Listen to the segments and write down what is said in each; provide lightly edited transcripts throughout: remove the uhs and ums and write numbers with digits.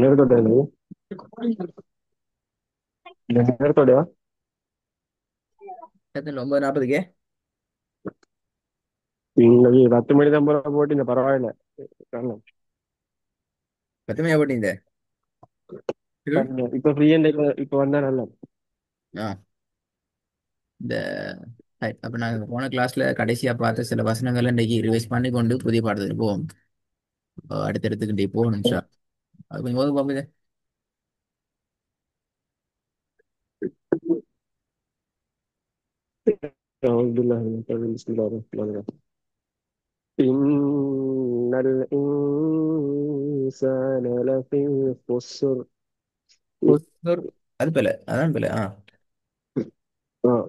நேரத்தோட நேரத்தோடயா? எத்தனை 9:40க்கே? இன்னைக்கு 10 மணி தான் போல போட்டு இந்த பரவாயில்ல. காணோம். 10 மணியா போட்டீங்க? ம். இப்ப ஃப்ரீயா இப்ப வந்தா நல்லா. ஆ. இந்த அப்ப நாங்க போன கிளாஸ்ல கடைசியா பார்த்த சில வசனங்களை இன்னைக்கு ரிவைஸ் பண்ணி கொண்டு புதிய பாடத்துக்கு போவோம். அடுத்தடுத்துக்கிட்டே போகணும் சார். அது கொஞ்சம் போதும் பாப்பது. أعوذ بالله من الشيطان الرجيم. بسم الله الرحمن الرحيم. إن الإنسان لفي خسر. அது பிள்ளை அதான் பிள்ளை. آه.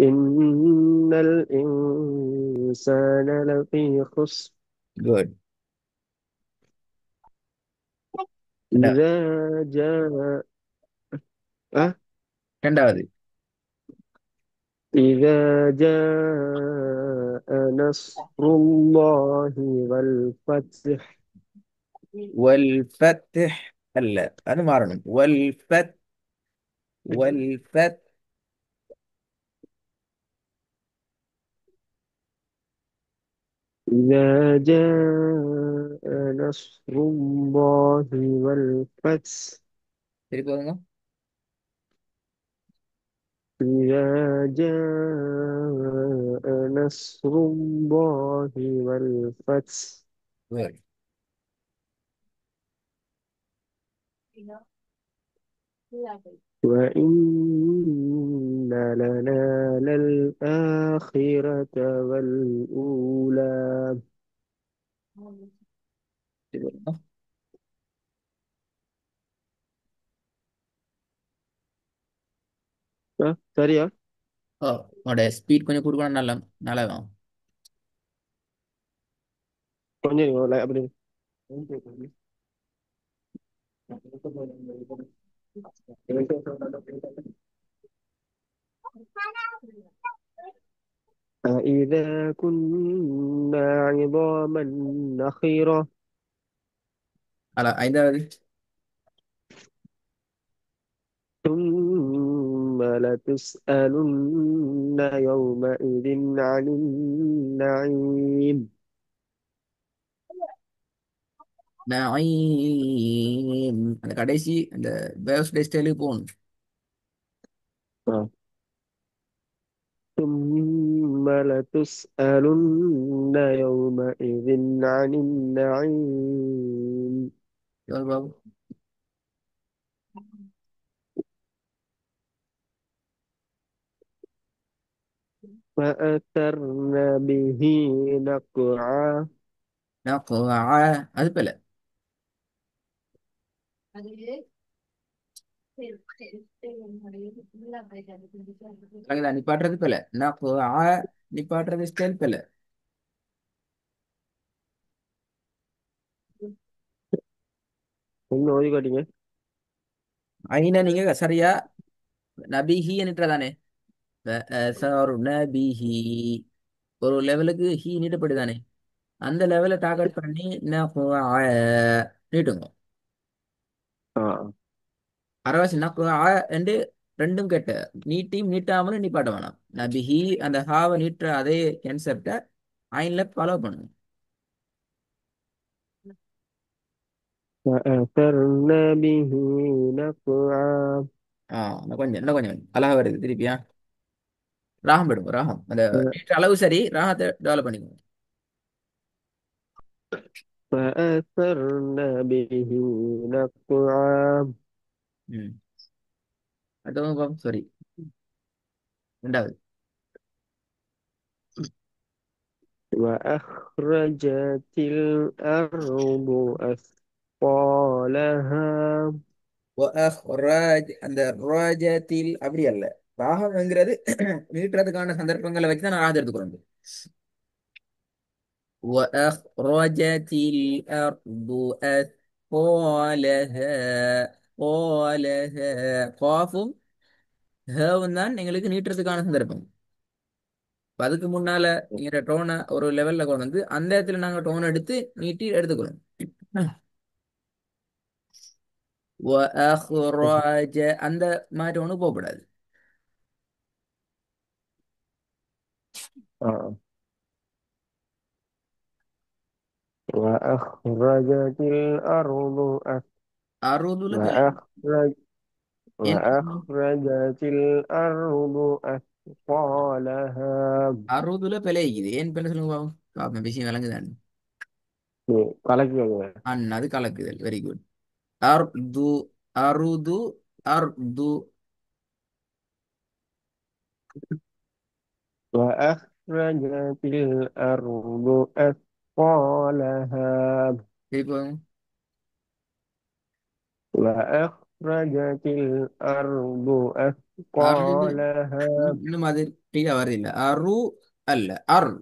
إن الإنسان لفي خسر குட். ரெண்டாவது. إذا جاء أه؟ ரெண்டாவது. إذا جاء نصر الله والفتح. والفتح. அல்ல, அது மாறணும். والفت. إذا جاء نصر الله والفتح. திருப்பி வருங்க. إذا جاء نصر الله والفتح குட். وإن لنا للآخرة والأولى. திருப்பி வருங்க. சரியா? உங்களோட ஸ்பீட் கொஞ்சம் கொடுக்கணும். நல்லா நல்லா வேணும். கொஞ்சம் அப்படி. أإذا كنا عظاما نخرة. அல்ல, ஐந்தாவது. ثم لتسألن يومئذ عن النعيم. நயீம். அந்த கடைசி அந்த பேர்ஸ்டே ஸ்டைலுக்கு போகணும். آه. ثم لتسألن يومئذ عن النعيم. எவ்வளவு பாபு? فأثرن به نقعا. نقع. அது போல. நிப்பாட்டுறது போல. நقع. நிப்பாட்டுறது ஸ்டைல் போல. இன்னும் ஓதி காட்டீங்க. ஐனா நீங்க சரியா நபிஹி என்றதானே. நபிஹி. ஒரு லெவலுக்கு ஹீ நீட்டப்படுதானே. அந்த லெவலை டார்கெட் பண்ணி நقع நீட்டுங்க. ஆ. அரவாசி நقع என்று ரெண்டும் கெட்ட. நீட்டியும் நீட்டாமலும் நிப்பாட்ட வேணாம். நபிஹி அந்த ஹாவை நீட்டுற அதே கன்செப்டை ஐன்ல ஃபாலோ பண்ணுங்க. فأثرن به نقعا. இன்னும் கொஞ்சம் அழகா வருது திருப்பியா. ராகம் போடுங்க. ராகம் அந்த நீட்டுற அளவு சரி. ராகத்தை டெவலப் பண்ணிக்கோங்க. فأثرن به نقعا. ம். அடுத்தவங்க சாரி. ரெண்டாவது. وأخرجت الأرض أثقالها. அந்த ராஜத்தில் அப்படி அல்ல. ராகம்ங்கிறது நீட்டுறதுக்கான சந்தர்ப்பங்களை வச்சு தான் நான் ராகத்தை எடுத்துக்கிறோம். وأخرجت الأرض أثقالها. قالها. காஃபும் ஹேவும் தான் எங்களுக்கு நீட்டுறதுக்கான சந்தர்ப்பம். இப்ப அதுக்கு முன்னால எங்கிட்ட டோனை ஒரு லெவல்ல கொண்டு வந்து அந்த இடத்துல நாங்க டோன் எடுத்து நீட்டி எடுத்துக்கிறோம். وأخرج அந்த மாதிரி ஒன்று போகக்கூடாது. آه. وأخرجت الأرض அறுதுல பிழை. وأخرج ஏன் وأخرجت الأرض أثقالها. அறுதுல பிழைக்குது ஏன் பிள்ளை சொல்லுங்க பாவம். பாப்போம் விஷயம் விளங்குதான். கலக்குங்க. அது கலக்குதல். Very good. அர்து அருது அர்து. وأخرجت الأرض أثقالها. இப்போ وأخرجت الأرض அருது أثقالها. இன்னும் அது டீயா வருது இல்ல. அரு அல்ல அர்.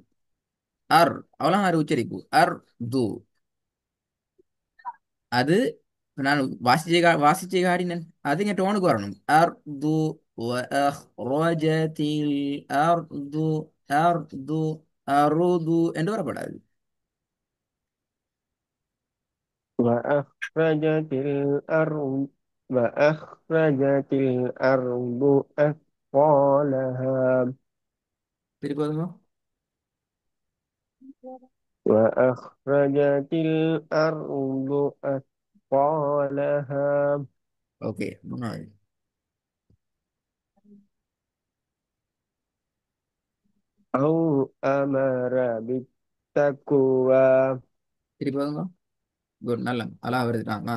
அர் அவ்வளோ அரு உச்சரிப்பு. அர் து. அது நான் வாசிச்சு காட்டினேன். அது இங்க டோனுக்கு வரணும். அர் து ரோஜத்தில் அர் து அர் து அருது என்று வரப்படாது. وأخرجت الأرض وأخرجت الأرض أثقالها. திருப்பி வருங்க. وأخرجت الأرض أثقالها. ஓகே மூணாவது. أو أمر بالتقوى. திருப்பி வருங்க. குட் நல்ல அழகா வருதுட்டாங்க.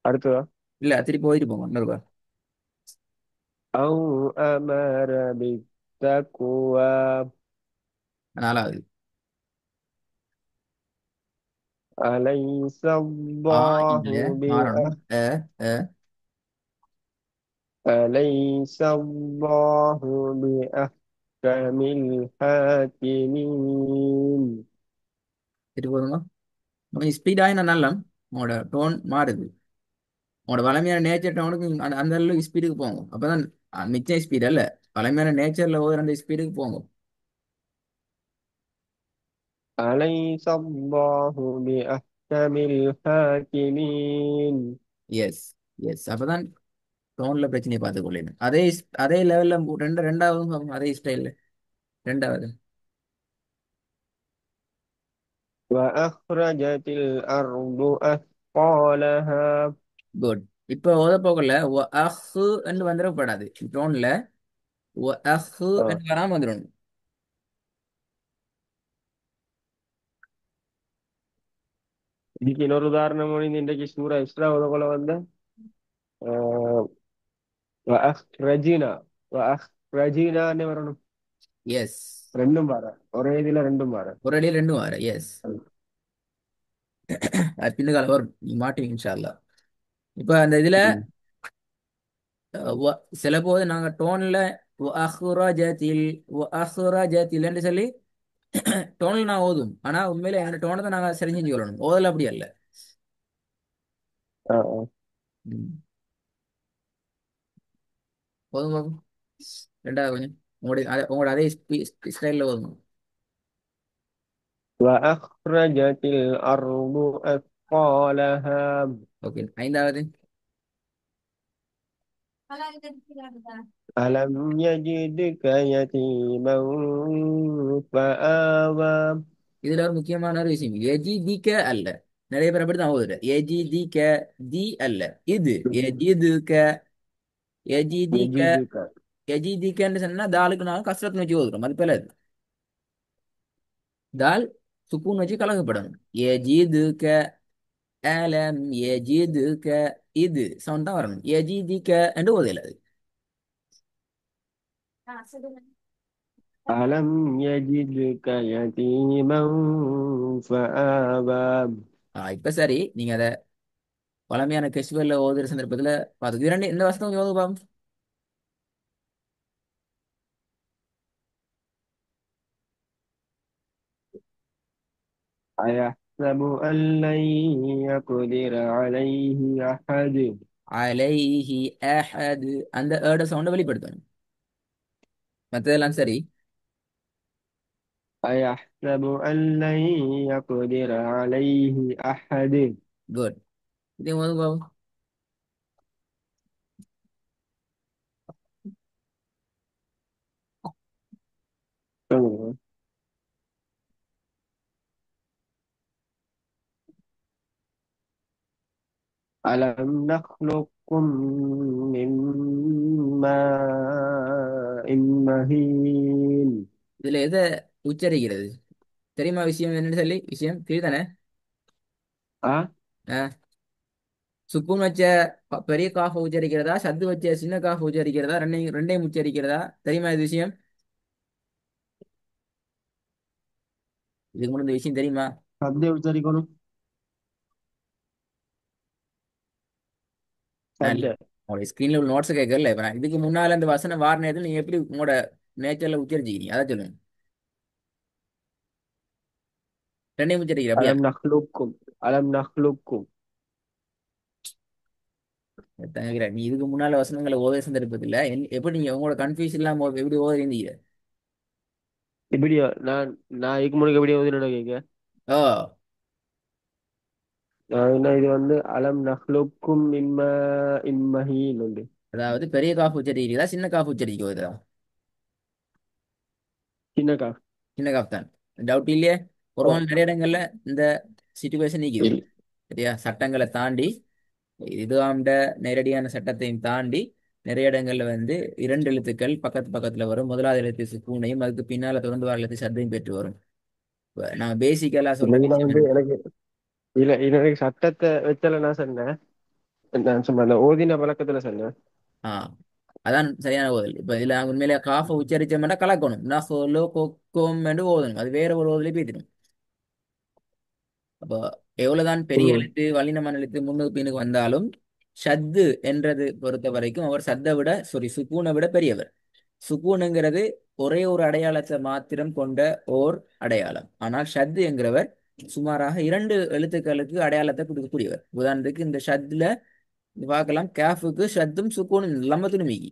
அடுத்ததா இல்ல திருப்பி போயிட்டு போங்க இன்னொரு. أو أمر بالتقوى. நாலாவது. أليس ஆ الله இல்ல மாறணும். بأ அ அ أليس الله بأحكم الحاكمين. திருப்பி வருங்க. கொஞ்சம் ஸ்பீடாக நான் நல்ல உங்களோட டோன் மாறுது. உங்களோட வளமையான நேச்சர் டோனுக்கு அந்த அளவுக்கு ஸ்பீடுக்கு போங்க. அப்பதான் மிச்சம் ஸ்பீட் அல்ல. வளமையான நேச்சர்ல ஒரு அந்த ஸ்பீடுக்கு போங்க. أليس الله بأحكم الحاكمين. Yes yes. அப்பதான் டோன்ல பிரச்சனையை பார்த்துக் கொள்ளணும். அதே லெவல்ல ரெண்டாவது அதே ஸ்டைல்ல ரெண்டாவது. وأخرجت الأرض أثقالها. குட். இப்போ ஓத போகல அஹ் என்று வந்துடப்படாது டோன்ல. அஹ் ஆ. என்று வராம வந்துடணும். இதுக்கு இன்னொரு உதாரணம் இன்றைக்கு சூரா இஸ்ராவோட போல வந்த وأخرجنا وأخرجنا வரணும். எஸ். ரெண்டும் வர ஒரே இதுல ரெண்டும் வர. ஒரு அடியில் ரெண்டும் வர. எஸ். பின்னுக்கால வரும். நீ மாட்டுவீங்க இன்ஷா அல்லாஹ். இப்போ அந்த இதுல ம். சில போது நாங்க டோன்ல அஹ்ரஜத்தில் அஹ்ரஜத்தில் சொல்லி டோன்ல நான் ஓதும். ஆனா உண்மையில எங்க டோனை தான் நாங்க சரி செஞ்சு கொள்ளணும். ஓதல அப்படி அல்ல. ஆ, ஆ. ம். போதும் போதும். ரெண்டாவது கொஞ்சம் உங்களோட அதே ஸ்டைல்ல ஓதும். وأخرجت الأرض أثقالها. ஓகே ஐந்தாவது. ألم يجدك يتيما فآوى. இதுல ஒரு முக்கியமான ஒரு விஷயம் எஜிதிக்க அல்ல. நிறைய பேர் அப்படி தான் ஓதுற. எஜிதிக்க தி அல்ல. இது எஜிதுக்க எஜிதிக்க يجدك. எஜிதிக்கன்னு சொன்னா தாலுக்கு நாங்கள் கஷ்டத்தை வச்சு ஓதுறோம். அது பேர் தால் சுக்கூன் வச்சு கலக்கப்படணும். எஜிதுக்க அலம் எஜிதுக்க இது சவுண்ட் தான் வரணும். எஜிதிக்க என்று ஓதையில அது. ألم يجدك يتيما فآوى. இப்ப சரி நீங்க அதை பழமையான கெஸ்டுவல்ல ஓதுற சந்தர்ப்பத்துல பார்த்து இரண்டு இந்த வருஷம் கொஞ்சம் ஓது பாப்போம். أيحسب أن لن يقدر عليه أحد. அலைஹி அஹது அந்த ஏட சவுண்டை வெளிப்படுத்தணும். மற்றதெல்லாம் சரி. أيحسب أن لن يقدر عليه أحد. குட். இதே முதல் பாவம். ألم نخلقكم من ماء مهين. இதுல எதை உச்சரிக்கிறது தெரியுமா? விஷயம் என்னன்னு சொல்லி விஷயம் தெரியுதானே? أه சுக்குன் வச்ச பெரிய காஃபை உச்சரிக்கிறதா, சத்து வச்ச சின்ன காஃபை உச்சரிக்கிறதா, ரெண்டையும் ரெண்டையும் உச்சரிக்கிறதா? தெரியுமா இது விஷயம்? இதுக்கு முன்னாடி இந்த விஷயம் தெரியுமா? சத்தே உச்சரிக்கணும். நான் சத்த. உங்களோட ஸ்கிரீன்ல உள்ள நோட்ஸ் கேட்கல. இப்ப நான் இதுக்கு முன்னால அந்த வசனம் வார நேரத்தில் நீங்க எப்படி உங்களோட நேச்சர்ல உச்சரிச்சிக்கிறீங்க அதை சொல்லுங்க. ரெண்டையும் உச்சரிக்கிற அப்படியா? ألم نخلقكم. ألم نخلقكم. தங்கிற நீ இதுக்கு முன்னால வசனங்களை ஓத சந்தர்ப்பத்தில் எப்படி நீங்க உங்களோட கன்ஃபியூஸ் இல்லாம எப்படி ஓத இருந்தீங்க? இப்படியா நான் நான் இதுக்கு முன்னாடி எப்படி ஓதினோட கேட்க. ஓ, நான் என்ன இது வந்து அலம் நஹ்லுக்கும் மின்மா இன்மஹீன் உண்டு. அதாவது பெரிய காஃப் உச்சரிக்கிறதா சின்ன காஃப் உச்சரிக்கிறதா? சின்னக்கா. சின்ன காஃப் தான். டவுட் இல்லையே. ஓ. ஒரு நிறைய இடங்கள்ல இந்த சிச்சுவேஷன் நிக்குது. இல். சரியா? சட்டங்களை தாண்டி இதுவாண்ட நேரடியான சட்டத்தையும் தாண்டி நிறைய இடங்கள்ல வந்து இரண்டு எழுத்துக்கள் பக்கத்து பக்கத்துல வரும். முதலாவது எழுத்து சுக்கூனையும் அதுக்கு பின்னால தொடர்ந்து வர எழுத்து சத்தையும் பெற்று வரும். இப்ப நான் பேசிக்கலா சொல்ற இன்னைக்கு நான் விஷயம் வந்து என்ன? எனக்கு இல்ல எனக்கு சட்டத்தை வச்சல நான் சொன்னேன். நான் சும்மா அந்த ஓதின பழக்கத்துல சொன்னேன். ஆ, அதான் சரியான ஓதல். இப்ப இதுல உண்மையிலே காஃபை உச்சரிச்சோம்னா கலக்கணும். நஹ்லு கொக்கும் என்று ஓதணும். அது வேற ஒரு ஓதலே போயிடும். அப்போ எவ்வளவுதான் பெரிய ம். எழுத்து வல்லினமான எழுத்து முன்னுக்கு பின்னுக்கு வந்தாலும் ஷத்து என்றது பொறுத்த வரைக்கும் அவர் சத்தை விட சுக்கூனை விட பெரியவர். சுக்கூனுங்கிறது ஒரே ஒரு அடையாளத்தை மாத்திரம் கொண்ட ஓர் அடையாளம். ஆனால் ஷத்து என்கிறவர் சுமாராக இரண்டு எழுத்துக்களுக்கு அடையாளத்தை கொடுக்கக்கூடியவர். உதாரணத்துக்கு இந்த ஷத்துல பார்க்கலாம், கேஃபுக்கு ஷத்தும் சுக்கூனும் லம்மத்தும் மீகி.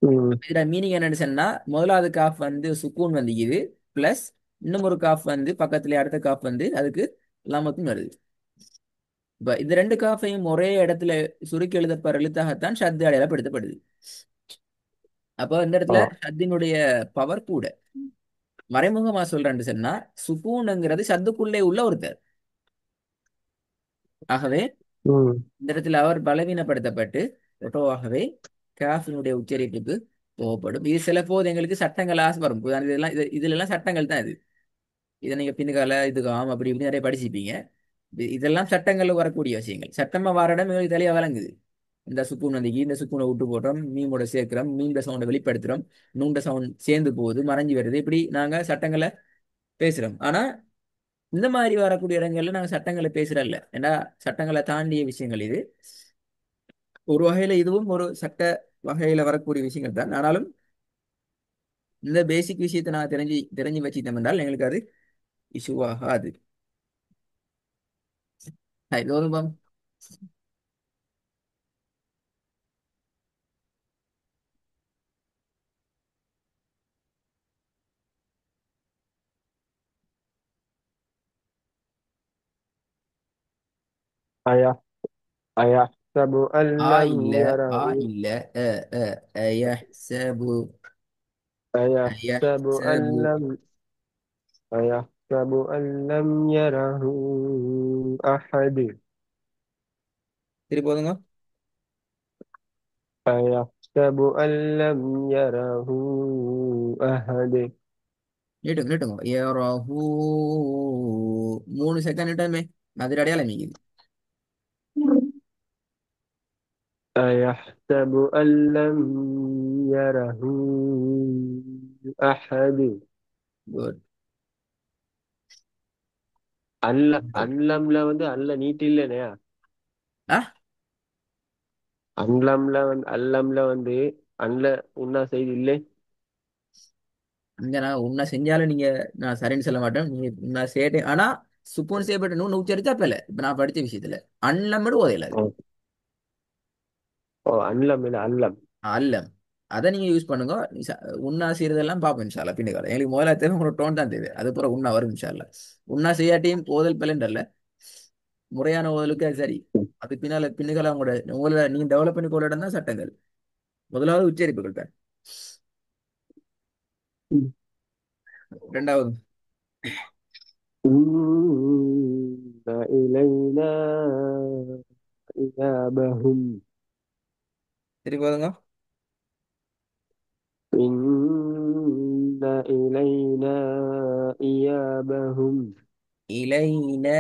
ம். இதுல மீனிங் என்னன்னு சொன்னா முதலாவது காஃப் வந்து சுக்கூன் வந்து இது பிளஸ் இன்னும் ஒரு காஃப் வந்து பக்கத்துல அடுத்த காஃப் வந்து அதுக்கு லம்மத்தும் வருது. இப்ப இந்த ரெண்டு காஃபையும் ஒரே இடத்துல சுருக்கி எழுதப்படுற எழுத்தாகத்தான் ஷத்து அடையாளப்படுத்தப்படுது. அப்போ இந்த ஓ. இடத்துல ஷத்தினுடைய பவர் கூட. மறைமுகமா சொல்றேன்னு சொன்னா சுக்கூனுங்கிறது சத்துக்குள்ளே உள்ள ஒருத்தர். ஆகவே ம். இந்த இடத்துல அவர் பலவீனப்படுத்தப்பட்டு ஒட்டோவாகவே காஃபினுடைய உச்சரிப்புக்கு போகப்படும். இது சில போது எங்களுக்கு சட்டங்கள் ஆசை வரும். உதாரணத்துக்கு இதுல எல்லாம் சட்டங்கள் தான் இது. இதை நீங்க பின்னுக்கால இதுக்கு ஆம் அப்படி இப்படி நிறைய படிச்சிருப்பீங்க. இதெல்லாம் சட்டங்கள்ல வரக்கூடிய விஷயங்கள். சட்டமா வர இடம் எங்களுக்கு தெளிவா விளங்குது. இந்த சுக்கூன் நதிக்கு இந்த சுக்கூனை விட்டு போட்டோம், மீமோட சேர்க்கிறோம், மீண்ட சவுண்டை வெளிப்படுத்துறோம், நூண்ட சவுண்ட் சேர்ந்து போகுது, மறைஞ்சு வருது, இப்படி நாங்க சட்டங்களை பேசுறோம். ஆனா இந்த மாதிரி வரக்கூடிய இடங்கள்ல நாங்க சட்டங்களை பேசுறல்ல. ஏன்னா சட்டங்களை தாண்டிய விஷயங்கள் இது. ஒரு வகையில இதுவும் ஒரு சட்ட வகையில வரக்கூடிய விஷயங்கள் தான். ஆனாலும் இந்த பேசிக் விஷயத்தை நான் தெரிஞ்சு தெரிஞ்சு வச்சுட்டோம் என்றால் எங்களுக்கு அது இஷ்யூ ஆகாது. கௌதம். أيح أيحسب أن ஆ இல்ல, لم ஆ يره. இல்ல. அ அ அயஹ்சபு. أيحسب أن அயஹ்சபு. لم أيحسب أن لم يره أحد. திருப்பி போதுங்க. أيحسب أن لم يره أحد. நீட்டுங்க நீட்டுங்க. யரஹூ. 3 செகண்ட் நீட்டமே. அது அடையாளம் மீக்குது. أيحسب أن لم يره أحد. குட். அல்ல அன்லம்ல வந்து அல்ல நீட் இல்லையா. ஆ, அன்லம்ல வந்து அல்லம்ல வந்து அன்ல உன்னா செய்தி இல்லை. அங்க நான் உன்னை செஞ்சாலும் நீங்க நான் சரின்னு சொல்ல மாட்டேன். நீங்க நான் சேட்டேன். ஆனா சுப்போன் செய்யப்பட்ட நூன் உச்சரிச்சா அப்பல இப்ப நான் படிச்ச விஷயத்துல அன்லம்மடு ஓதையில அது. ஓ. ஓ அன்லம் இல்ல அல்லம். அல்லம். அதை நீங்க யூஸ் பண்ணுங்க. உண்ணா செய்யறதெல்லாம் பார்ப்போம் இன்ஷால்லா பின்னுக்கால. எங்களுக்கு முதல்ல தேவை உங்களோட டோன் தான் தேவை. அது அப்புறம் உண்ணா வரும் இன்ஷால்லா. உண்ணா செய்யாட்டியும் ஓதல் பிள்ளைன்றல்ல, முறையான ஓதலுக்கு அது சரி. அது பின்னுக்கால உங்களோட உங்களோட நீங்க டெவலப் பண்ணி கொள்ள இடம் தான் சட்டங்கள். முதலாவது உச்சரிப்புகள் தான். ரெண்டாவது إن إلينا إيابهم. திருப்பி போதுங்க. إن إلينا إيابهم. இலைனா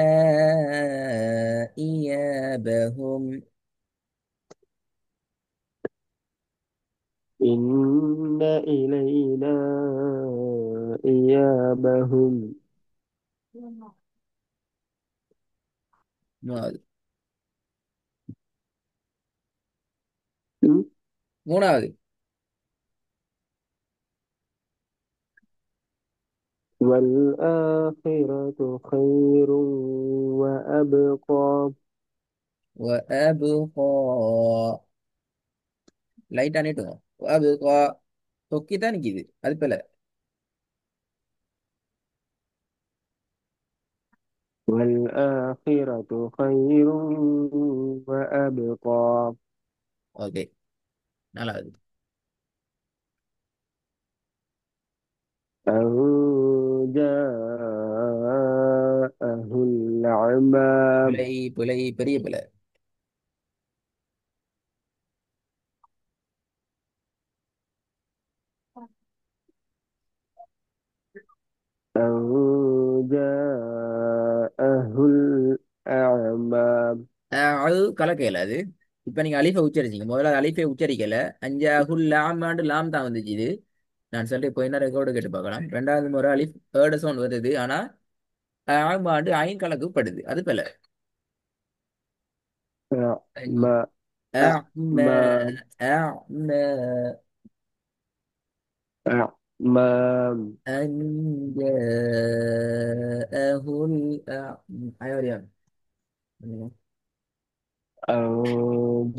இயபஹும். إن إلينا إيابهم. மூணாவது. மூணாவது والآخرة خير وأبقى. وأبقى. லைட்டா நீட்டுங்க. وأبقى தொக்கி தான் நிக்குது அது போல. والآخرة خير وأبقى. ஓகே. நாலாவது. أن جاءه الأعمى. பிழை பிழை பெரிய பிழை. أن جاءه الأعمى. அது கலக்கையில் அது. இப்ப நீங்க அலிஃபை உச்சரிச்சீங்க. முதல்ல அலிஃபை உச்சரிக்கல. அஞ்சாஹுல் லாமாண்டு லாம் தான் வந்துச்சு இது. நான் சொல்லிட்டு இப்போ என்ன ரெக்கார்டு கேட்டு பார்க்கலாம். ரெண்டாவது முறை அலிஃப் ஏர்டு சவுண்ட் வருது. ஆனா ஆமாண்டு ஐன் கலக்கு படுது அது போல. أعمى. أعمى. أعمى. أعمى. أعمى. أن جاءه الأعمى. أيوة ريان. أن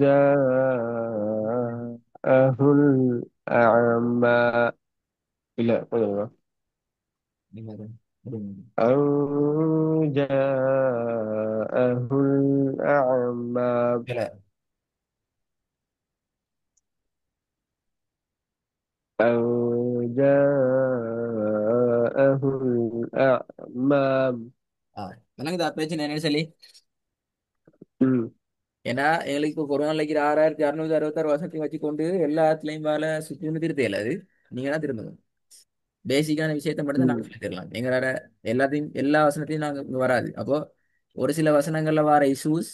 جاءه الأعمى. لا أن جاءه الأعمى. لا. أن جاءه الأعمى. விளங்குதா பிரச்சனை என்னன்னு சொல்லி. أمم. ஏன்னா எங்களுக்கு இப்போ கொரோனால இருக்கிற 6666 வசத்தையும் வச்சுக்கொண்டு எல்லாத்துலயும் மேல சுற்றி திருத்தையில அது நீங்க தான் திரும்பணும். பேசிக்கான விஷயத்த மட்டும் தான் நாங்க أمم. சொல்லி தரலாம். எங்களோட எல்லாத்தையும் எல்லா வசனத்தையும் நாங்க இங்க வராது. அப்போ ஒரு சில வசனங்கள்ல வர இஷ்யூஸ்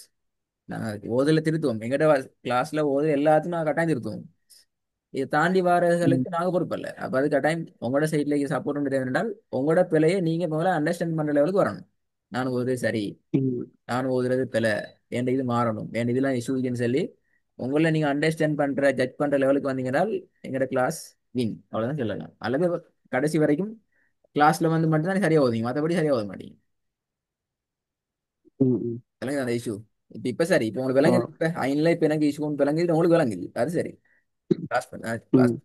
நாங்க ஓதுல திருத்துவோம். எங்கட கிளாஸ்ல ஓது எல்லாத்தையும் நாங்க கட்டாயம் திருத்துவோம். இதை தாண்டி أمم. வாரர்களுக்கு நாங்க பொறுப்பல்ல. அப்ப அது கட்டாயம் உங்களோட சைட்ல சப்போர்ட் தேவைன்றால் உங்களோட பிழையை நீங்க முதல்ல அண்டர்ஸ்டாண்ட் பண்ற லெவலுக்கு வரணும். நான் ஓதுறது சரி, أمم. நான் ஓதுறது பிழை, என் இது மாறணும், என் இதெல்லாம் இஷ்யூன்னு சொல்லி உங்களை நீங்க அண்டர்ஸ்டாண்ட் பண்ற ஜட்ஜ் பண்ற லெவலுக்கு வந்தீங்கன்னா எங்களோட கிளாஸ் வின் அவ்வளவுதான் சொல்லலாம். அல்லது கடைசி வரைக்கும் கிளாஸ்ல வந்து மட்டும்தான் சரியா ஓதுங்க, மற்றபடி சரியா ஓத மாட்டீங்க. أمم. விளங்குது அந்த இஷ்யூ. இப்ப சரி, இப்ப உங்களுக்கு விளங்குது. آه. இப்ப ஐன்ல இப்ப எனக்கு இஷ்யூ விளங்குது, உங்களுக்கு விளங்குது, அது சரி. கிளாஸ் பண்ண கிளாஸ் أمم.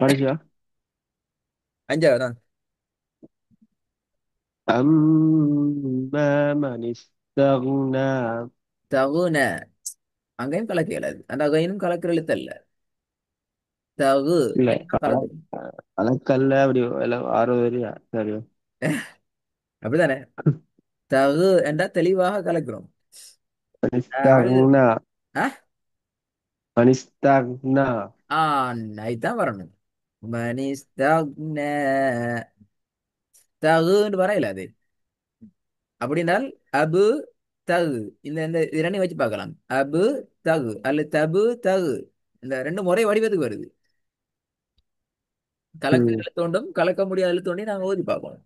أرجع. அஞ்சாவது தான். أما من استغنى. தகுன. அங்கேயும் கலக்க இயலாது. அந்த அகைனும் கலக்கிற எழுத்து அல்ல. தகு இல்ல ஐயும் கலக்கும். கணக்கல்ல அப்படி எல்லாம் ஆறு வரையா சரி. அப்படிதானே. தகு என்றா தெளிவாக கலக்கிறோம். அழு. மனிஸ்தக்னா. ஆ மனிஸ்தக்னா. ஆ தான் வரணும். மனிஸ்தக்ன. தகுன்னு வரையில அது. அப்படின்னால் அபு தகு. இந்த இந்த இது ரெண்டையும் வச்சு பார்க்கலாம். அபு தகு அல்ல தபு தகு. இந்த ரெண்டு முறை வடிவத்துக்கு வருது. கலக்கிற ம். எழுத்தோண்டும் கலக்க முடியாத எழுத்தோண்டையும் நாங்க ஓதி பார்க்கணும்.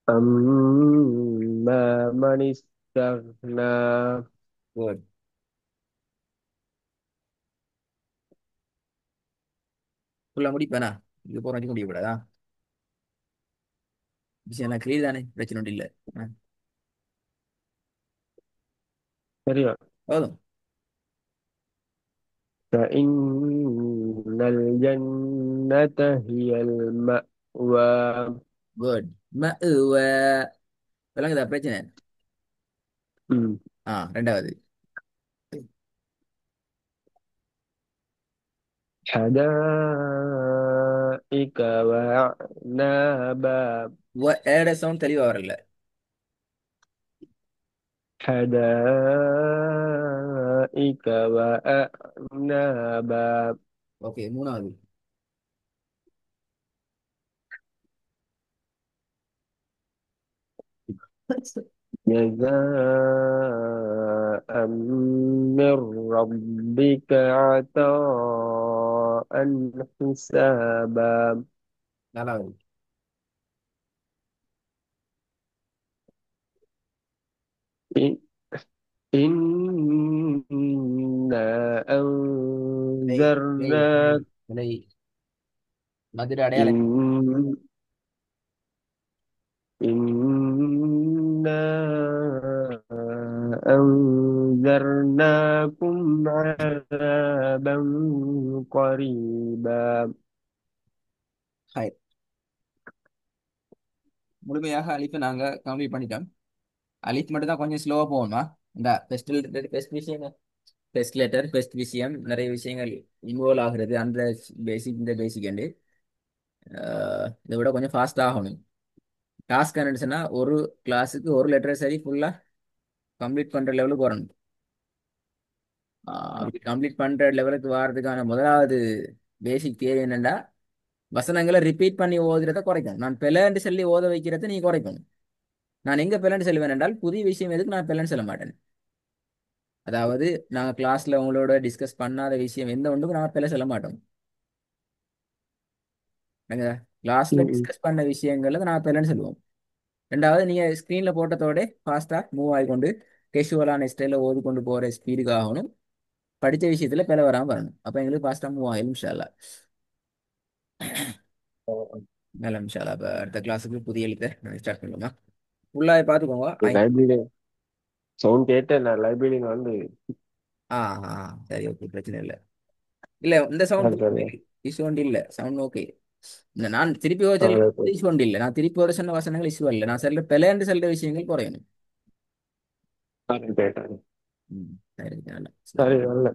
أما من استغنى. Good. ஃபுல்லா முடிப்பேனா. இது போற வரைக்கும் முடியக்கூடாதா. விஷயம் எல்லாம் கிளியர் தானே, பிரச்சனை ஒன்றும் இல்லை. சரியா. போதும். فإن الجنة هي المأوى. குட். விளங்குதா பிரச்சனை? ம். ரெண்டாவது. حدائق وأعنابا. ஏட சவுண்ட் தெளிவா வரல. حدائق وأعنابا. ஓகே, மூணாவது. جزاء من ربك عطاء حسابا. நாலாவது. إن- إنا டேய் டேய் டேய் أنذرناك. டேய், மதுரை அடையாளம். إن إنا أنذرناكم عذابا قريبا. ஹாய். முழுமையாக அலிஃபை நாங்க கம்ப்ளீட் பண்ணிட்டோம். அலிஃப் மட்டும் தான் கொஞ்சம் ஸ்லோவா போகணுமா? இந்த பெஸ்ட் பெஸ்ட் விஷயம், பெஸ்ட் லெட்டர், பெஸ்ட் விஷயம், நிறைய விஷயங்கள் இன்வால்வ் ஆகுறது. அந்த பேசிக், இந்த பேசிக் அண்டு இதை விட கொஞ்சம் ஃபாஸ்ட் ஆகணும். டாஸ்க் என்னச்சுன்னா, ஒரு கிளாஸுக்கு ஒரு லெட்டர் சரி ஃபுல்லா கம்ப்ளீட் பண்ற லெவலுக்கு வரணும். அப்படி கம்ப்ளீட் பண்ற லெவலுக்கு வர்றதுக்கான முதலாவது பேசிக் தியரி என்னன்னா, வசனங்களை ரிப்பீட் பண்ணி ஓதுறதை குறைக்கணும். நான் பெலன்னு சொல்லி ஓத வைக்கிறதை நீ குறைக்கணும். நான் எங்க பெலன்னு சொல்லுவேன் என்றால், புதிய விஷயம் எதுக்கு நான் பெலன்னு சொல்ல மாட்டேன். அதாவது நாங்கள் கிளாஸ்ல உங்களோட டிஸ்கஸ் பண்ணாத விஷயம் எந்த ஒன்றுக்கும் நாங்கள் பெல சொல்ல மாட்டோம். நாங்கள் கிளாஸ்ல ம். டிஸ்கஸ் பண்ண விஷயங்களை நான் பெலன்னு சொல்லுவோம். ரெண்டாவது, நீங்க ஸ்க்ரீன்ல போட்டதோட ஃபாஸ்டா மூவ் ஆகிக்கொண்டு கேஷுவலான ஸ்டைல ஓதி கொண்டு போற ஸ்பீடுக்கு ஆகணும். படிச்ச விஷயத்துல பிழை வராம வரணும். அப்ப எங்களுக்கு ஃபாஸ்டா மூவ் ஆகும் இன்ஷா அல்லாஹ். நல்ல இன்ஷா அல்லாஹ். அப்ப அடுத்த கிளாஸுக்கு புதிய எழுத்தை ஸ்டார்ட் பண்ணுவோமா? ஃபுல்லாக பார்த்துக்கோங்க. லைப்ரரி சவுண்ட் கேட்டேன், நான் லைப்ரரி வந்து ஆ ஆ சரி, ஓகே, பிரச்சனை இல்லை. இல்ல, இந்த சவுண்ட் சரி. இஷ்யூ ஒன்று இல்லை, சவுண்ட் ஓகே. இந்த நான் திருப்பி ஒரு சொல்ல இஷ்யூ ஒன்று இல்லை. நான் திருப்பி ஒரு சொன்ன வசனங்கள் இஷ்யூ இல்லை. நான் சொல்ல பிழைன்னு சொல்ற விஷயங்கள் குறையணும். சரி கேட்டேன். ம், சரி, நல்லா. சரி, நல்ல